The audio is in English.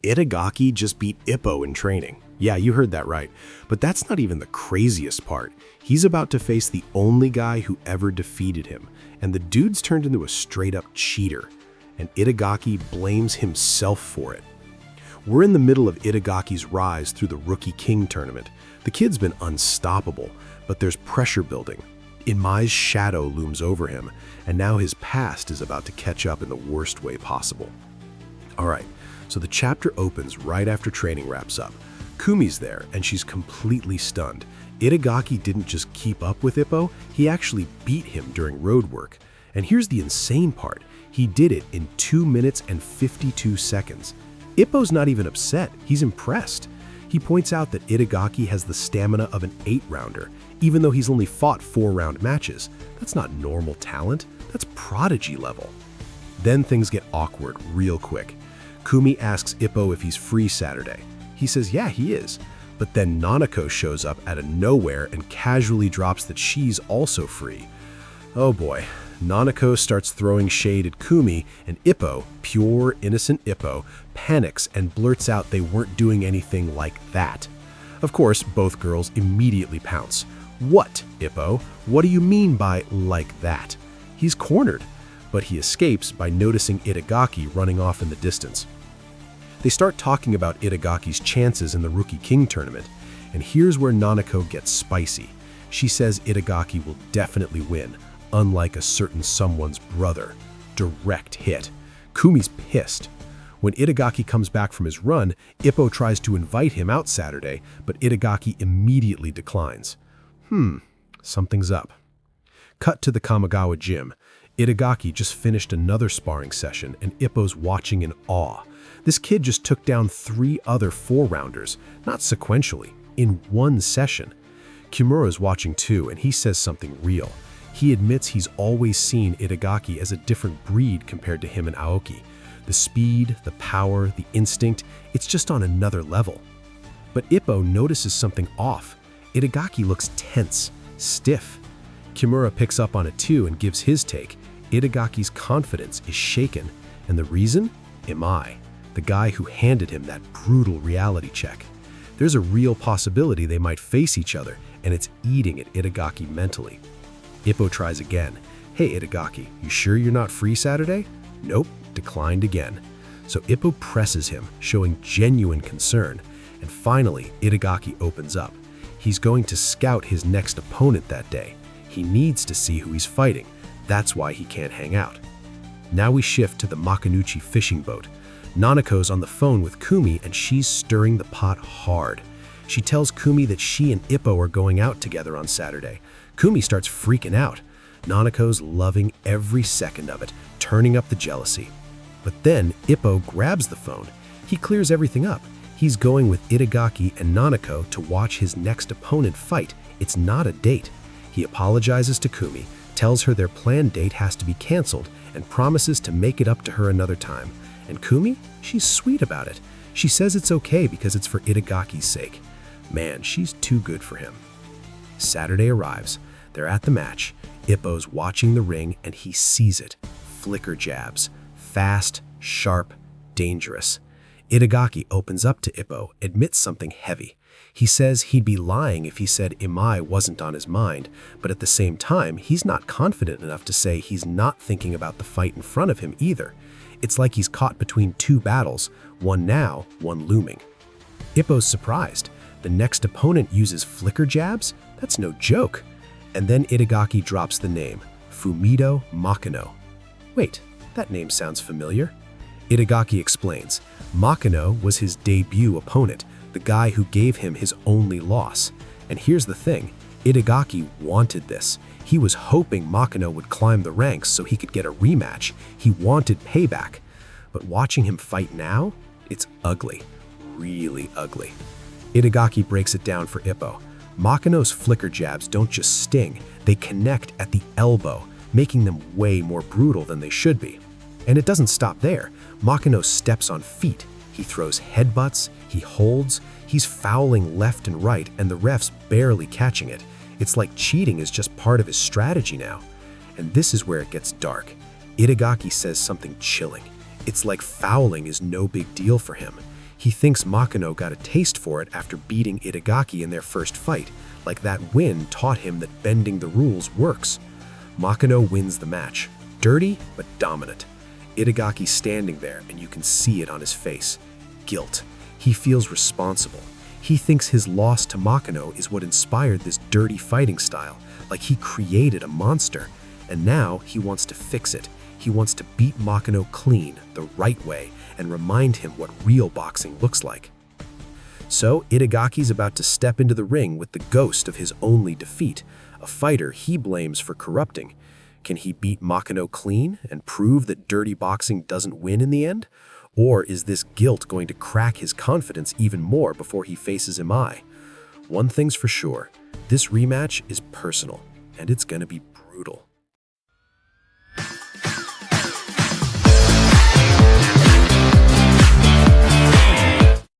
Itagaki just beat Ippo in training. Yeah, you heard that right. But that's not even the craziest part. He's about to face the only guy who ever defeated him, and the dude's turned into a straight-up cheater, and Itagaki blames himself for it. We're in the middle of Itagaki's rise through the Rookie King tournament. The kid's been unstoppable, but there's pressure building. Imai's shadow looms over him, and now his past is about to catch up in the worst way possible. All right, so the chapter opens right after training wraps up. Kumi's there, and she's completely stunned. Itagaki didn't just keep up with Ippo, he actually beat him during road work. And here's the insane part. He did it in 2 minutes and 52 seconds. Ippo's not even upset, he's impressed. He points out that Itagaki has the stamina of an 8-rounder, even though he's only fought 4-round matches. That's not normal talent, that's prodigy level. Then things get awkward real quick. Kumi asks Ippo if he's free Saturday. He says yeah, he is. But then Nanako shows up out of nowhere and casually drops that she's also free. Oh boy. Nanako starts throwing shade at Kumi, and Ippo, pure innocent Ippo, panics and blurts out they weren't doing anything like that. Of course, both girls immediately pounce. What, Ippo? What do you mean by like that? He's cornered, but he escapes by noticing Itagaki running off in the distance. They start talking about Itagaki's chances in the Rookie King tournament, and here's where Nanako gets spicy. She says Itagaki will definitely win, unlike a certain someone's brother. Direct hit. Kumi's pissed. When Itagaki comes back from his run, Ippo tries to invite him out Saturday, but Itagaki immediately declines. Something's up. Cut to the Kamigawa gym. Itagaki just finished another sparring session, and Ippo's watching in awe. This kid just took down 3 other 4-rounders, not sequentially, in one session. Kimura's watching too, and he says something real. He admits he's always seen Itagaki as a different breed compared to him and Aoki. The speed, the power, the instinct, it's just on another level. But Ippo notices something off. Itagaki looks tense, stiff. Kimura picks up on it too and gives his take. Itagaki's confidence is shaken, and the reason? Imai, the guy who handed him that brutal reality check. There's a real possibility they might face each other, and it's eating at Itagaki mentally. Ippo tries again. Hey Itagaki, you sure you're not free Saturday? Nope, declined again. So Ippo presses him, showing genuine concern, and finally Itagaki opens up. He's going to scout his next opponent that day. He needs to see who he's fighting. That's why he can't hang out. Now we shift to the Makinuchi fishing boat. Nanako's on the phone with Kumi and she's stirring the pot hard. She tells Kumi that she and Ippo are going out together on Saturday. Kumi starts freaking out. Nanako's loving every second of it, turning up the jealousy. But then Ippo grabs the phone. He clears everything up. He's going with Itagaki and Nanako to watch his next opponent fight. It's not a date. He apologizes to Kumi, tells her their planned date has to be canceled, and promises to make it up to her another time. And Kumi? She's sweet about it. She says it's okay because it's for Itagaki's sake. Man, she's too good for him. Saturday arrives. They're at the match. Ippo's watching the ring and he sees it. Flicker jabs. Fast, sharp, dangerous. Itagaki opens up to Ippo, admits something heavy. He says he'd be lying if he said Imai wasn't on his mind, but at the same time, he's not confident enough to say he's not thinking about the fight in front of him either. It's like he's caught between 2 battles, one now, one looming. Ippo's surprised. The next opponent uses flicker jabs? That's no joke. And then Itagaki drops the name, Fumito Makino. Wait, that name sounds familiar. Itagaki explains, Makino was his debut opponent, the guy who gave him his only loss. And here's the thing, Itagaki wanted this. He was hoping Makino would climb the ranks so he could get a rematch. He wanted payback. But watching him fight now, it's ugly, really ugly. Itagaki breaks it down for Ippo. Makino's flicker jabs don't just sting, they connect at the elbow, making them way more brutal than they should be. And it doesn't stop there. Makino steps on feet. He throws headbutts, he holds, he's fouling left and right, and the ref's barely catching it. It's like cheating is just part of his strategy now. And this is where it gets dark. Itagaki says something chilling. It's like fouling is no big deal for him. He thinks Makino got a taste for it after beating Itagaki in their first fight, like that win taught him that bending the rules works. Makino wins the match, dirty but dominant. Itagaki's standing there and you can see it on his face. Guilt. He feels responsible. He thinks his loss to Makino is what inspired this dirty fighting style, like he created a monster. And now he wants to fix it. He wants to beat Makino clean, the right way, and remind him what real boxing looks like. So Itagaki's about to step into the ring with the ghost of his only defeat, a fighter he blames for corrupting. Can he beat Makino clean and prove that dirty boxing doesn't win in the end? Or is this guilt going to crack his confidence even more before he faces Hajime? One thing's for sure, this rematch is personal, and it's gonna be brutal.